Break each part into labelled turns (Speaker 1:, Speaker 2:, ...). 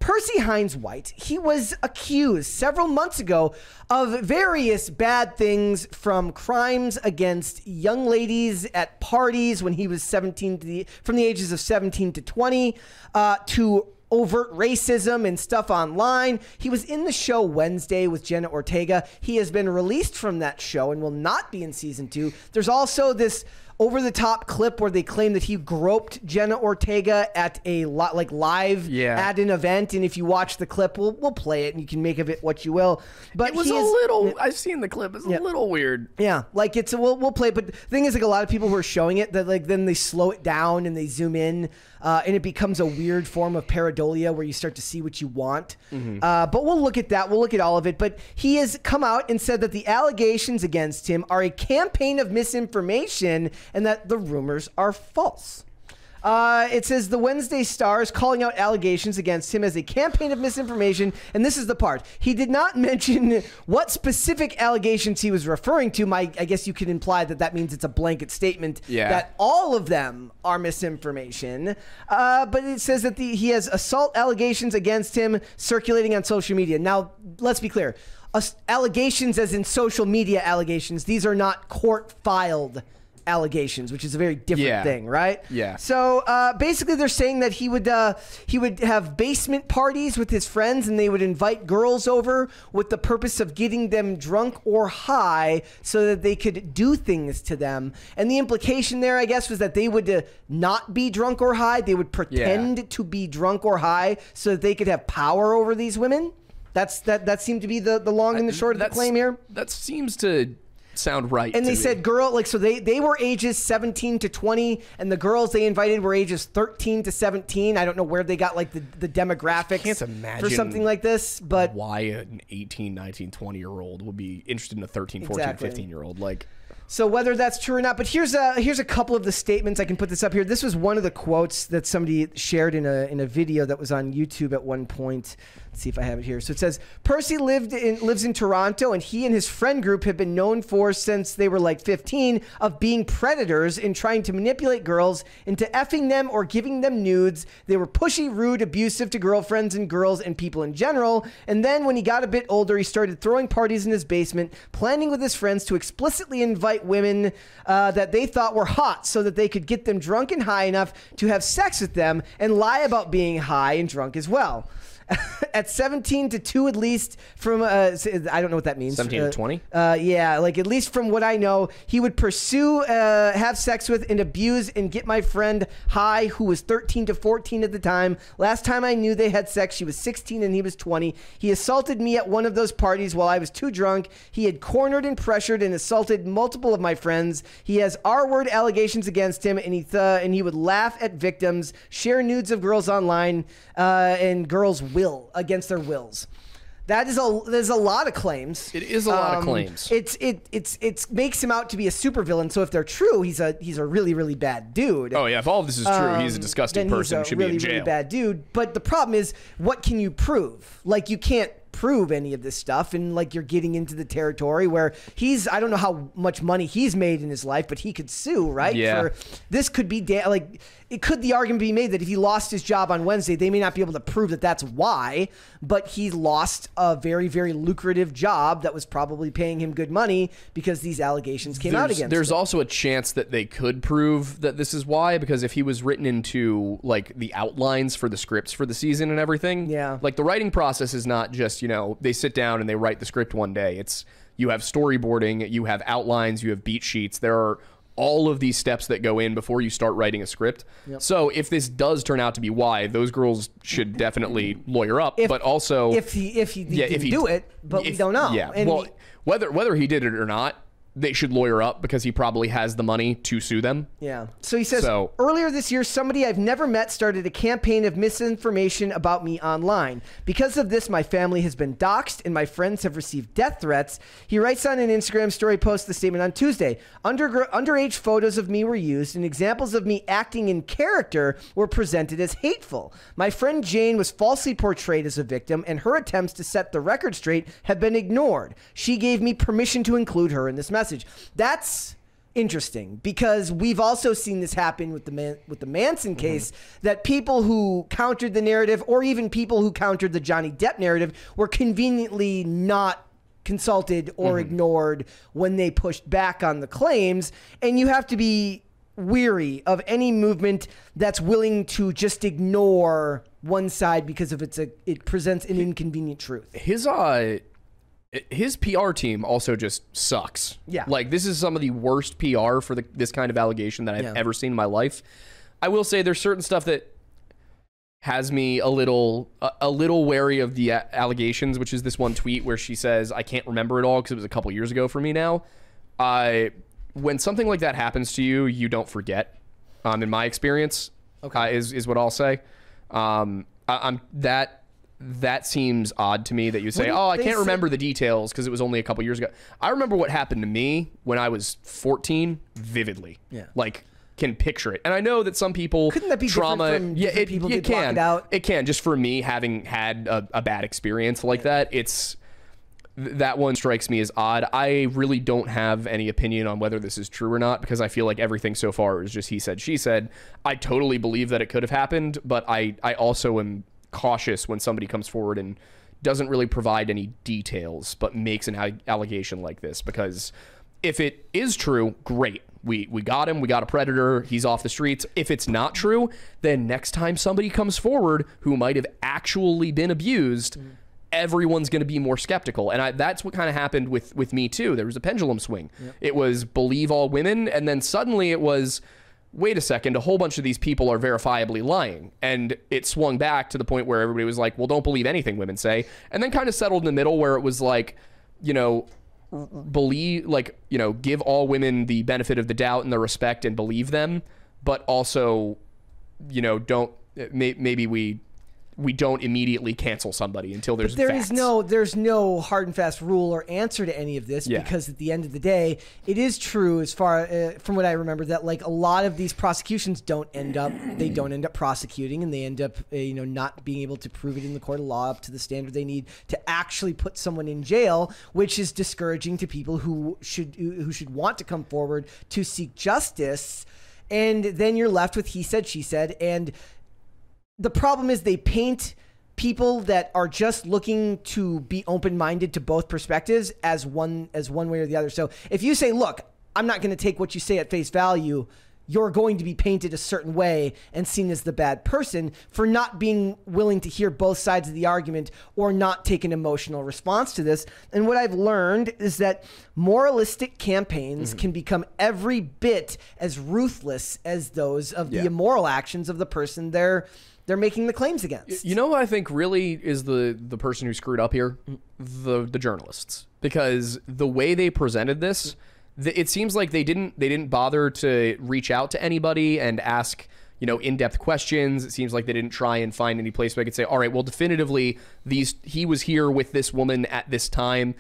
Speaker 1: Percy Hynes White, he was accused several months ago of various bad things, from crimes against young ladies at parties when he was from the ages of 17 to 20, to overt racism and stuff online. He was in the show Wednesday with Jenna Ortega. He has been released from that show and will not be in season 2. There's also this over-the-top clip where they claim that he groped Jenna Ortega at a live at an event, and if you watch the clip, we'll play it, and you can make of it what you will. But
Speaker 2: it was I've seen the clip. It's a little weird.
Speaker 1: Yeah, like we'll play it. But the thing is, like, a lot of people who are showing it, that like then they slow it down and they zoom in, and it becomes a weird form of pareidolia where you start to see what you want. But we'll look at that. We'll look at all of it. But he has come out and said that the allegations against him are a campaign of misinformation, and that the rumors are false. It says the Wednesday Star is calling out allegations against him as a campaign of misinformation, and this is the part. He did not mention what specific allegations he was referring to. I guess you could imply that means it's a blanket statement that all of them are misinformation. But it says that he has assault allegations against him circulating on social media. Now, let's be clear. Allegations as in social media allegations. These are not court-filed allegations, which is a very different thing, right?
Speaker 2: Yeah.
Speaker 1: So basically, they're saying that he would have basement parties with his friends, and they would invite girls over with the purpose of getting them drunk or high, so that they could do things to them. And the implication there, I guess, was that they would not be drunk or high. They would pretend to be drunk or high, so that they could have power over these women. That seemed to be the long and the short of the claim here.
Speaker 2: That seems to sound right.
Speaker 1: And they said so they were ages 17 to 20, and the girls they invited were ages 13 to 17. I don't know where they got like the demographics. I
Speaker 2: can't imagine
Speaker 1: for something like this, but
Speaker 2: why an 18, 19, 20-year-old would be interested in a 13, 14, 15-year-old. Like,
Speaker 1: so whether that's true or not, but here's a couple of the statements. I can put this up here. This was one of the quotes that somebody shared in a video that was on YouTube at one point. Let's see if I have it here. So it says, Percy lives in Toronto, and he and his friend group have been known for, since they were like 15, of being predators and trying to manipulate girls into effing them or giving them nudes. They were pushy, rude, abusive to girlfriends and girls and people in general. And then when he got a bit older, he started throwing parties in his basement, planning with his friends to explicitly invite women that they thought were hot, so that they could get them drunk and high enough to have sex with them, and lie about being high and drunk as well. At 17 to 2, at least from, I don't know what that means.
Speaker 2: 17 to 20?
Speaker 1: Yeah, like at least from what I know, he would pursue, have sex with, and abuse and get my friend high, who was 13 to 14 at the time. Last time I knew they had sex, she was 16 and he was 20. He assaulted me at one of those parties while I was too drunk. He had cornered and pressured and assaulted multiple of my friends. He has R-word allegations against him, and he would laugh at victims, share nudes of girls online, and girls against their wills. There's a lot of claims.
Speaker 2: It is a lot of claims.
Speaker 1: It makes him out to be a supervillain. So if they're true, he's a really, really bad dude.
Speaker 2: Oh yeah, if all of this is true, he's a disgusting person. Should be in jail.
Speaker 1: Really bad dude. But the problem is, what can you prove? Like, you can't prove any of this stuff, and like, you're getting into the territory where I don't know how much money he's made in his life, but he could sue, right?
Speaker 2: Yeah.
Speaker 1: This could be the argument be made that if he lost his job on Wednesday, they may not be able to prove that that's why, but he lost a very, very lucrative job that was probably paying him good money because these allegations came out against him.
Speaker 2: There's also a chance that they could prove that this is why, because if he was written into like the outlines for the scripts for the season and everything, like the writing process is not just, they sit down and they write the script one day. You have storyboarding, you have outlines, you have beat sheets. There are all of these steps that go in before you start writing a script. So if this does turn out to be why, those girls should definitely lawyer up. But also,
Speaker 1: if he didn't do it, but we don't know.
Speaker 2: Yeah. And whether he did it or not, they should lawyer up, because he probably has the money to sue them.
Speaker 1: Yeah. So he says, earlier this year, somebody I've never met started a campaign of misinformation about me online. Because of this, my family has been doxxed and my friends have received death threats. He writes on an Instagram story post the statement on Tuesday. Underage photos of me were used, and examples of me acting in character were presented as hateful. My friend Jane was falsely portrayed as a victim, and her attempts to set the record straight have been ignored. She gave me permission to include her in this message. That's interesting, because we've also seen this happen with the Manson case, that people who countered the narrative, or even people who countered the Johnny Depp narrative, were conveniently not consulted or ignored when they pushed back on the claims. And you have to be weary of any movement that's willing to just ignore one side because of it presents an inconvenient truth.
Speaker 2: His PR team also just sucks.
Speaker 1: Yeah.
Speaker 2: Like, this is some of the worst PR for this kind of allegation that I've ever seen in my life. I will say there's certain stuff that has me a little wary of the allegations, which is this one tweet where she says, I can't remember it all because it was a couple years ago for me now. When something like that happens to you, you don't forget, in my experience, is what I'll say. That seems odd to me, that you say, I can't remember the details because it was only a couple years ago. I remember what happened to me when I was 14 vividly. Yeah. Like, can picture it. And I know that some people,
Speaker 1: couldn't that be trauma? From people
Speaker 2: it can.
Speaker 1: Block it out?
Speaker 2: It can. Just for me, having had a bad experience like that, that one strikes me as odd. I really don't have any opinion on whether this is true or not, because I feel like everything so far is just he said, she said. I totally believe that it could have happened, but I also am cautious when somebody comes forward and doesn't really provide any details, but makes an allegation like this, because if it is true, great. We got him. We got a predator. He's off the streets. If it's not true, then next time somebody comes forward who might have actually been abused, everyone's going to be more skeptical. And that's what kind of happened with me too. There was a pendulum swing. Yep. It was believe all women, and then suddenly it was, wait a second, a whole bunch of these people are verifiably lying. And it swung back to the point where everybody was like, well, don't believe anything women say. And then kind of settled in the middle where it was like, believe, like, give all women the benefit of the doubt and the respect and believe them, but also, don't, maybe we don't immediately cancel somebody until there's facts.
Speaker 1: There's no hard and fast rule or answer to any of this, because at the end of the day, it is true, as far from what I remember, that like a lot of these prosecutions don't end up prosecuting, and they end up not being able to prove it in the court of law up to the standard they need to actually put someone in jail, which is discouraging to people who should want to come forward to seek justice. And then you're left with he said, she said. And the problem is they paint people that are just looking to be open-minded to both perspectives as one way or the other. So if you say, look, I'm not going to take what you say at face value, you're going to be painted a certain way and seen as the bad person for not being willing to hear both sides of the argument or not take an emotional response to this. And what I've learned is that moralistic campaigns can become every bit as ruthless as those of the immoral actions of the person they're making the claims against.
Speaker 2: You know what I think really is the person who screwed up here? The journalists. Because the way they presented this, it seems like they didn't bother to reach out to anybody and ask, in-depth questions. It seems like they didn't try and find any place where they could say, all right, well, definitively he was here with this woman at this time.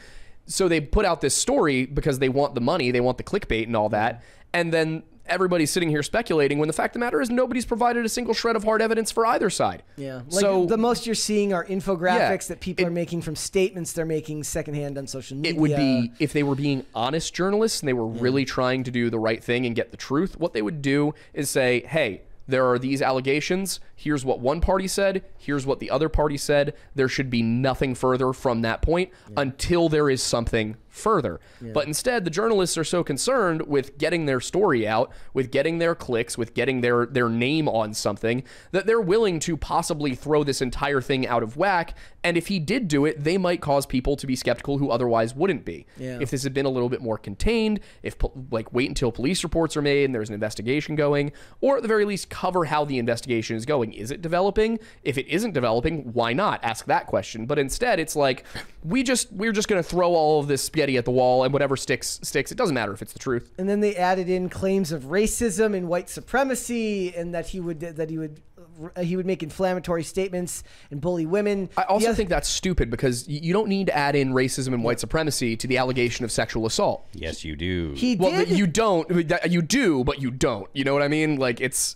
Speaker 2: So they put out this story because they want the money, they want the clickbait and all that. And then everybody's sitting here speculating when the fact of the matter is nobody's provided a single shred of hard evidence for either side.
Speaker 1: Yeah. Like, so the most you're seeing are infographics that people are making from statements they're making secondhand on social media.
Speaker 2: It would be, if they were being honest journalists and they were really trying to do the right thing and get the truth, what they would do is say, hey, there are these allegations. Here's what one party said. Here's what the other party said. There should be nothing further from that point until there is something further. But instead, the journalists are so concerned with getting their story out, with getting their clicks, with getting their name on something, that they're willing to possibly throw this entire thing out of whack. And if he did do it, they might cause people to be skeptical who otherwise wouldn't be. If this had been a little bit more contained, if wait until police reports are made and there's an investigation going, or at the very least cover how the investigation is going. Is it developing? If it isn't developing, why not? Ask that question. But instead, it's like, we're just going to throw all of this spaghetti at the wall, and whatever sticks. It doesn't matter if it's the truth.
Speaker 1: And then they added in claims of racism and white supremacy, and that he would make inflammatory statements and bully women.
Speaker 2: I also think that's stupid, because you don't need to add in racism and white supremacy to the allegation of sexual assault.
Speaker 3: Yes, you do.
Speaker 2: You don't. You do, but you don't. You know what I mean? Like, it's...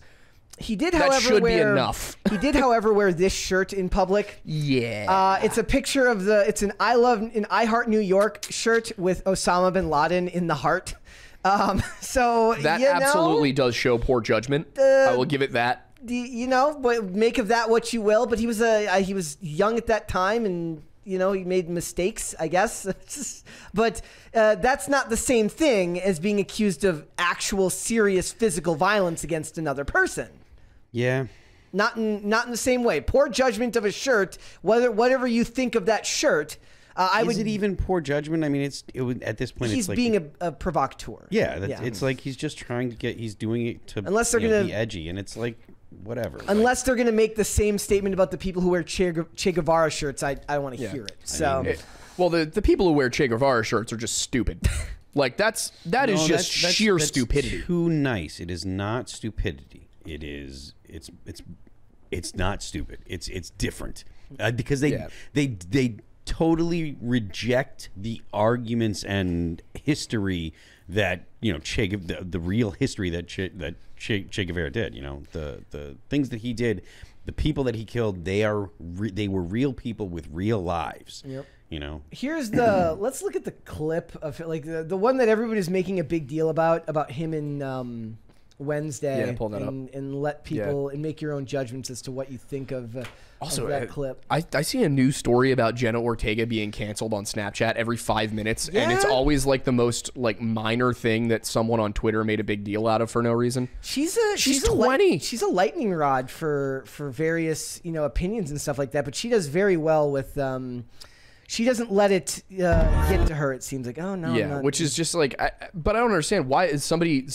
Speaker 1: He did, however,
Speaker 2: that should be enough.
Speaker 1: He did, however, wear this shirt in public.
Speaker 2: Yeah.
Speaker 1: It's a picture of it's an I Heart New York shirt with Osama bin Laden in the heart. So
Speaker 2: that absolutely does show poor judgment. I will give it that.
Speaker 1: But make of that what you will. But he was young at that time, and he made mistakes, I guess. But that's not the same thing as being accused of actual serious physical violence against another person.
Speaker 3: Yeah.
Speaker 1: Not in the same way. Poor judgment of a shirt, whatever you think of that shirt. Is it
Speaker 3: even poor judgment? I mean, at this point,
Speaker 1: he's
Speaker 3: it's like
Speaker 1: being a provocateur.
Speaker 3: Yeah, it's like he's just trying to he's doing it to be edgy, and it's like whatever.
Speaker 1: Unless they're gonna make the same statement about the people who wear Che Guevara shirts, I don't want to hear it. So,
Speaker 2: the people who wear Che Guevara shirts are just stupid. Like that's sheer stupidity.
Speaker 3: Too nice. It is not stupidity. It is. It's not stupid. It's different because they totally reject the arguments and history that the real history that Che Guevara did. The things that he did, the people that he killed, they were real people with real lives.
Speaker 1: Yep.
Speaker 3: Here's
Speaker 1: let's look at the clip of like the one that everybody's making a big deal about him in Wednesday,
Speaker 2: pull that up.
Speaker 1: And let people and make your own judgments as to what you think of that clip.
Speaker 2: I see a news story about Jenna Ortega being canceled on Snapchat every 5 minutes, and it's always like the most like minor thing that someone on Twitter made a big deal out of for no reason.
Speaker 1: She's
Speaker 2: 20.
Speaker 1: She's a lightning rod for various opinions and stuff like that, but she does very well with. She doesn't let it get to her. It seems like, oh no,
Speaker 2: yeah, which is just like, but I don't understand why is somebody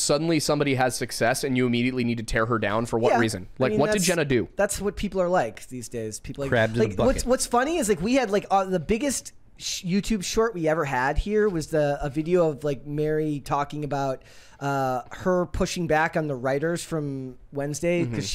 Speaker 2: has success and you immediately need to tear her down for what reason? Like, what did Jenna do?
Speaker 1: That's what people are like these days. People like
Speaker 3: crabbed in a bucket.
Speaker 1: What's funny is like we had like the biggest YouTube short we ever had here was a video of like Mary talking about her pushing back on the writers from Wednesday because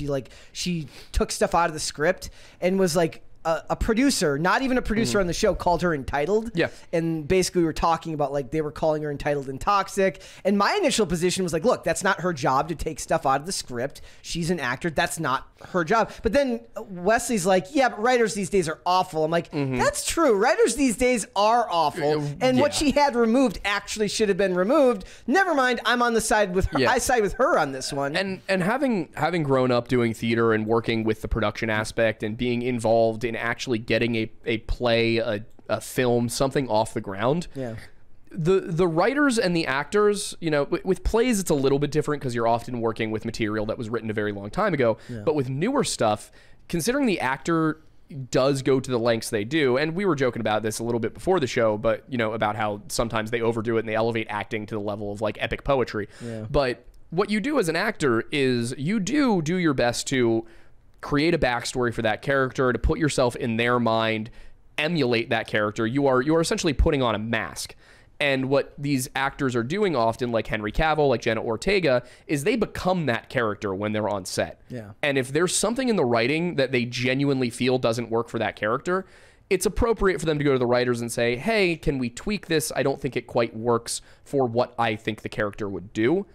Speaker 1: she took stuff out of the script and was like. A producer, not even a producer on the show, called her entitled.
Speaker 2: Yeah.
Speaker 1: And basically we were talking about like they were calling her entitled and toxic. And my initial position was like, look, that's not her job to take stuff out of the script. She's an actor. That's not her job. But then Wesley's like, yeah, but writers these days are awful. I'm like, that's true. Writers these days are awful. And what she had removed actually should have been removed. Never mind. I'm on the side with her.
Speaker 2: Yeah.
Speaker 1: I side with her on this one.
Speaker 2: And having grown up doing theater and working with the production aspect and being involved in actually getting a play, a film, something off the ground.
Speaker 1: Yeah.
Speaker 2: The writers and the actors, with plays, it's a little bit different because you're often working with material that was written a very long time ago. Yeah. But with newer stuff, considering the actor does go to the lengths they do, and we were joking about this a little bit before the show, but about how sometimes they overdo it and they elevate acting to the level of like epic poetry. Yeah. But what you do as an actor is you do your best to create a backstory for that character, to put yourself in their mind, emulate that character. You are essentially putting on a mask. And what these actors are doing often, like Henry Cavill, like Jenna Ortega, is they become that character when they're on set.
Speaker 1: Yeah.
Speaker 2: And if there's something in the writing that they genuinely feel doesn't work for that character, it's appropriate for them to go to the writers and say, hey, can we tweak this? I don't think it quite works for what I think the character would do.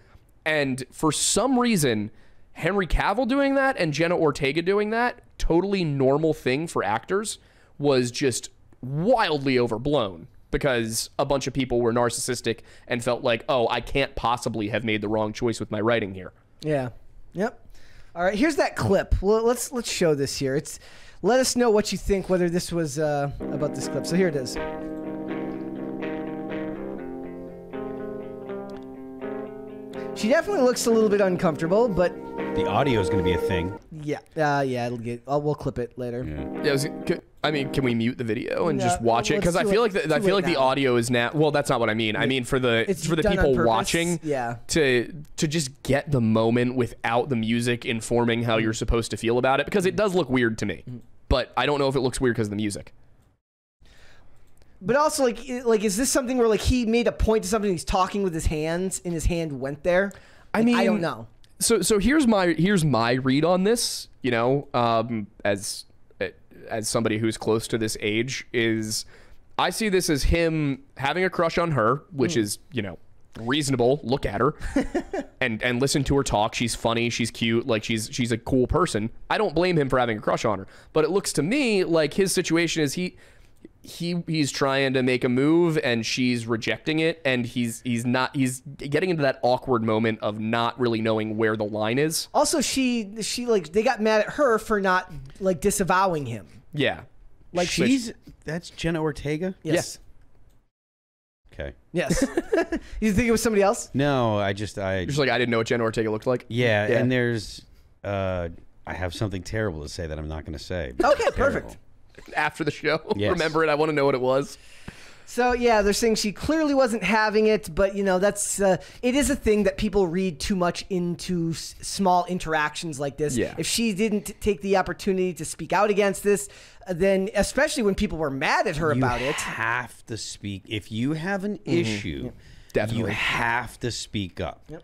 Speaker 2: And for some reason, Henry Cavill doing that and Jenna Ortega doing that, totally normal thing for actors, was just wildly overblown because a bunch of people were narcissistic and felt like, oh, I can't possibly have made the wrong choice with my writing here.
Speaker 1: Yeah. Yep. All right, here's that clip. Well, let's show this here. Let us know what you think, whether this was about this clip. So here it is. She definitely looks a little bit uncomfortable, but
Speaker 3: the audio is going to be a thing.
Speaker 1: Yeah, it'll get. We'll clip it later.
Speaker 2: Can we mute the video and just watch it? Because I feel like the audio is now. Well, that's not what I mean. I mean for the people watching.
Speaker 1: Yeah.
Speaker 2: To just get the moment without the music informing how you're supposed to feel about it, because it does look weird to me, but I don't know if it looks weird because of the music.
Speaker 1: But also, like, is this something where like he made a point to something? He's talking with his hands, and his hand went there. I mean, I don't know.
Speaker 2: So here's my read on this. As somebody who's close to this age, is I see this as him having a crush on her, which is reasonable. Look at her and listen to her talk. She's funny. She's cute. Like she's a cool person. I don't blame him for having a crush on her. But it looks to me like his situation is he's trying to make a move and she's rejecting it, and he's getting into that awkward moment of not really knowing where the line is.
Speaker 1: Also, she like, they got mad at her for not like disavowing him.
Speaker 2: Yeah.
Speaker 1: Like
Speaker 3: that's Jenna Ortega?
Speaker 1: Yes.
Speaker 3: Okay.
Speaker 1: Yes. You think it was somebody else?
Speaker 3: No,
Speaker 2: You're just like, I didn't know what Jenna Ortega looked like.
Speaker 3: Yeah, and there's I have something terrible to say that I'm not going to say.
Speaker 1: Okay, perfect.
Speaker 2: After the show,
Speaker 3: yes.
Speaker 2: Remember it. I want to know what it was.
Speaker 1: So yeah, they're saying she clearly wasn't having it, but you know, that's it is a thing that people read too much into small interactions like this.
Speaker 2: Yeah.
Speaker 1: If she didn't take the opportunity to speak out against this, then especially when people were mad at her about it,
Speaker 3: you have to speak. If you have an issue,
Speaker 2: Definitely.
Speaker 3: you have to speak up.
Speaker 1: Yep.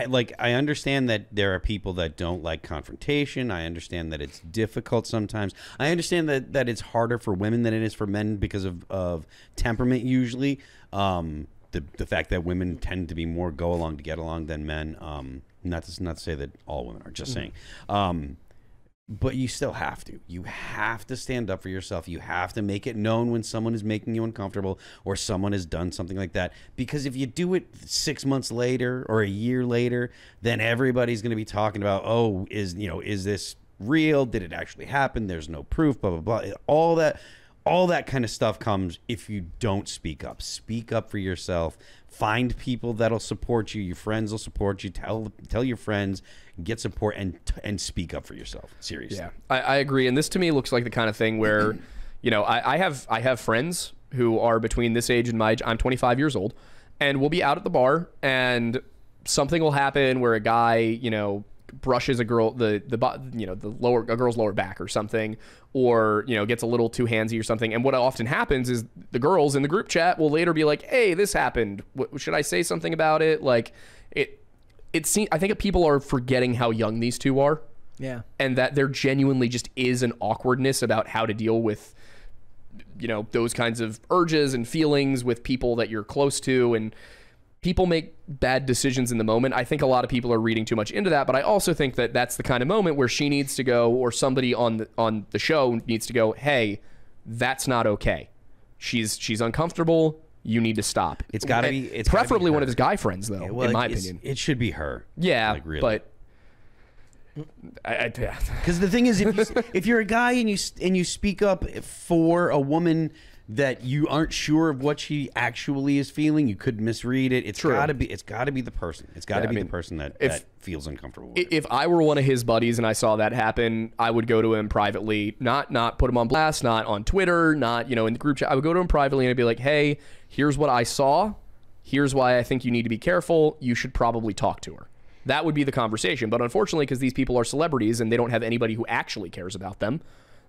Speaker 3: Like, I understand that there are people that don't like confrontation. I understand that it's difficult sometimes. I understand that it's harder for women than it is for men because of temperament usually. The fact that women tend to be more go along to get along than men. Not to say that all women are, just saying. But you still have to. You have to stand up for yourself. You have to make it known when someone is making you uncomfortable or someone has done something like that. Because if you do it 6 months later or a year later, then everybody's going to be talking about, oh, is this real? Did it actually happen? There's no proof, blah, blah, blah. All that kind of stuff comes if you don't speak up. Speak up for yourself. Find people that'll support you. Your friends will support you. Tell your friends, get support, and speak up for yourself. Seriously.
Speaker 2: Yeah, I agree. And this to me looks like the kind of thing where, I have friends who are between this age and my age. I'm 25 years old, and we'll be out at the bar, and something will happen where a guy, brushes a girl a girl's lower back or something, or gets a little too handsy or something. And what often happens is the girls in the group chat will later be like, hey, this happened, should I say something about it? Like it seems, I think people are forgetting how young these two are.
Speaker 1: Yeah.
Speaker 2: And that there genuinely just is an awkwardness about how to deal with those kinds of urges and feelings with people that you're close to, and people make bad decisions in the moment. I think a lot of people are reading too much into that, but I also think that that's the kind of moment where she needs to go, or somebody on the show needs to go, hey, that's not okay. She's uncomfortable. You need to stop.
Speaker 3: It's got to be. It's
Speaker 2: preferably one of his guy friends, though.
Speaker 3: Well,
Speaker 2: in my opinion,
Speaker 3: it should be her.
Speaker 2: Yeah,
Speaker 3: like, really.
Speaker 2: But
Speaker 3: because the thing is, if you're a guy and you speak up for a woman that you aren't sure of what she actually is feeling, you could misread it. It's got to be the person. It's got to be the person that feels uncomfortable with it.
Speaker 2: If I were one of his buddies and I saw that happen, I would go to him privately, not put him on blast, not on Twitter, not in the group chat. I would go to him privately and I'd be like, hey, here's what I saw. Here's why I think you need to be careful. You should probably talk to her. That would be the conversation. But unfortunately, because these people are celebrities and they don't have anybody who actually cares about them,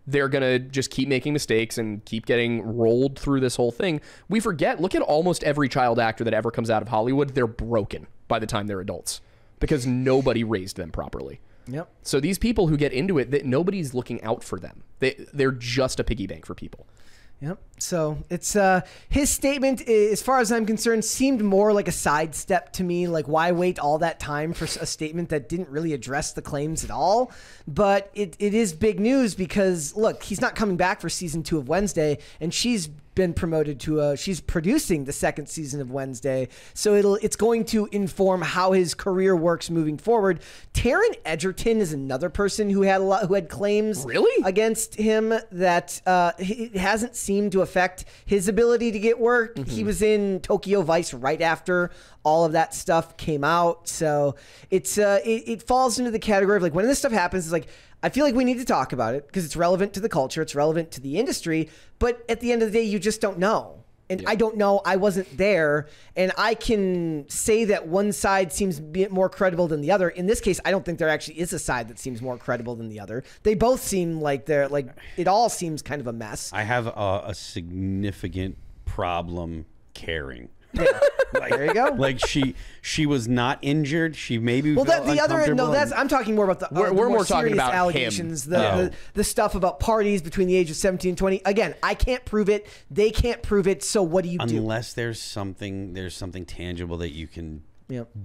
Speaker 2: they're going to just keep making mistakes and keep getting rolled through this whole thing. We forget, look at almost every child actor that ever comes out of Hollywood. They're broken by the time they're adults because nobody raised them properly.
Speaker 1: Yep.
Speaker 2: So these people who get into it, that nobody's looking out for them. They're just a piggy bank for people.
Speaker 1: Yep. So it's his statement, as far as I'm concerned, seemed more like a sidestep to me. Like, why wait all that time for a statement that didn't really address the claims at all? But it is big news because, look, he's not coming back for season 2 of Wednesday, and she's been promoted to she's producing the second season of Wednesday, so it's going to inform how his career works moving forward. Taron Egerton is another person who had claims against him that it hasn't seemed to affect his ability to get work. Mm-hmm. He was in Tokyo Vice right after all of that stuff came out, so it falls into the category of like, when this stuff happens, it's like, I feel like we need to talk about it because it's relevant to the culture, it's relevant to the industry, but at the end of the day, you just don't know. And I don't know, I wasn't there, and I can say that one side seems more credible than the other. In this case, I don't think there actually is a side that seems more credible than the other. They both seem like it all seems kind of a mess.
Speaker 3: I have a significant problem caring.
Speaker 1: Yeah. There you go.
Speaker 3: Like she was not injured. She maybe
Speaker 1: the other end. No, I'm talking more about the
Speaker 2: we're more
Speaker 1: talking about
Speaker 2: allegations.
Speaker 1: The stuff about parties between the age of 17 and 20. Again, I can't prove it. They can't prove it. So what do you do?
Speaker 3: Unless there's something tangible that you can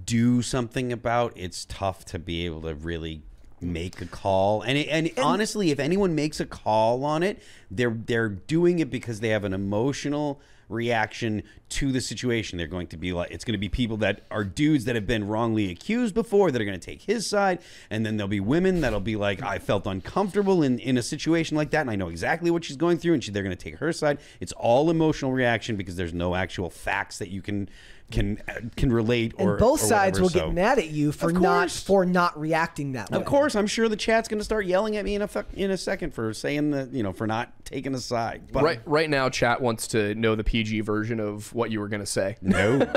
Speaker 3: do something about. It's tough to be able to really make a call. And honestly, if anyone makes a call on it, they're doing it because they have an emotional reaction to the situation. They're going to be like, it's going to be people that are dudes that have been wrongly accused before that are going to take his side, and then there'll be women that'll be like, I felt uncomfortable in a situation like that, and I know exactly what she's going through, and they're going to take her side. It's all emotional reaction because there's no actual facts that you can relate, or
Speaker 1: and both sides will
Speaker 3: get
Speaker 1: mad at you for not reacting that way.
Speaker 3: Of course, I'm sure the chat's going to start yelling at me in a second for saying that, for not taking a side. But
Speaker 2: right now, chat wants to know the PG version of what you were going to say.
Speaker 3: No.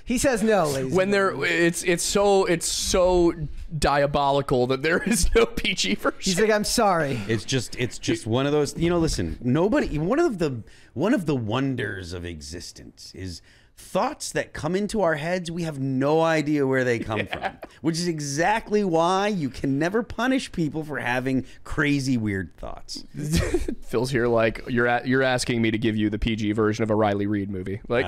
Speaker 1: He says no, ladies.
Speaker 2: When it's so diabolical that there is no PG version.
Speaker 1: He's like, I'm sorry.
Speaker 3: It's just one of those. Listen, nobody. One of the wonders of existence is thoughts that come into our heads. We have no idea where they come from, which is exactly why you can never punish people for having crazy, weird thoughts.
Speaker 2: Phil's here like, you're asking me to give you the PG version of a Riley Reid movie. Like,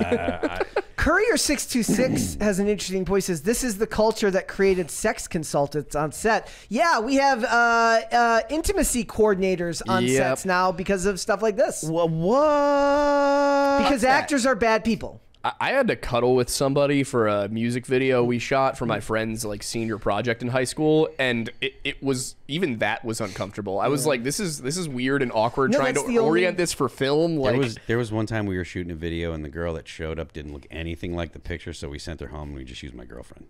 Speaker 1: Courier626 has an interesting point. He says, this is the culture that created sex consultants on set. Yeah, we have intimacy coordinators on sets now because of stuff like this.
Speaker 3: What?
Speaker 1: Because actors are bad people.
Speaker 2: I had to cuddle with somebody for a music video we shot for my friend's senior project in high school, and it was, even that was uncomfortable. I was like, this is weird and awkward, trying to orient this for film.
Speaker 3: There was one time we were shooting a video, and the girl that showed up didn't look anything like the picture, so we sent her home, and we just used my girlfriend.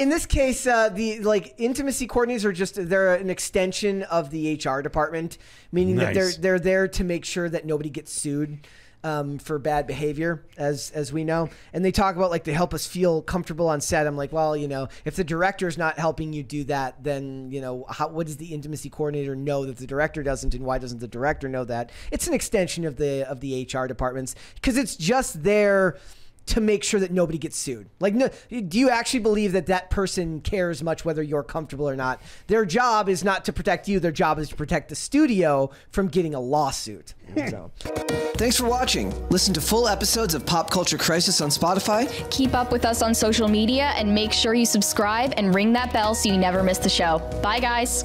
Speaker 1: In this case, the intimacy coordinators are they're an extension of the HR department, meaning that they're there to make sure that nobody gets sued for bad behavior, as we know. And they talk about to help us feel comfortable on set. I'm like, well, if the director's not helping you do that, then what does the intimacy coordinator know that the director doesn't, and why doesn't the director know that? It's an extension of the HR departments, because it's just there to make sure that nobody gets sued. No, do you actually believe that person cares much whether you're comfortable or not? Their job is not to protect you. Their job is to protect the studio from getting a lawsuit. So. Thanks for watching. Listen to full episodes of Pop Culture Crisis on Spotify.
Speaker 4: Keep up with us on social media and make sure you subscribe and ring that bell so you never miss the show. Bye, guys.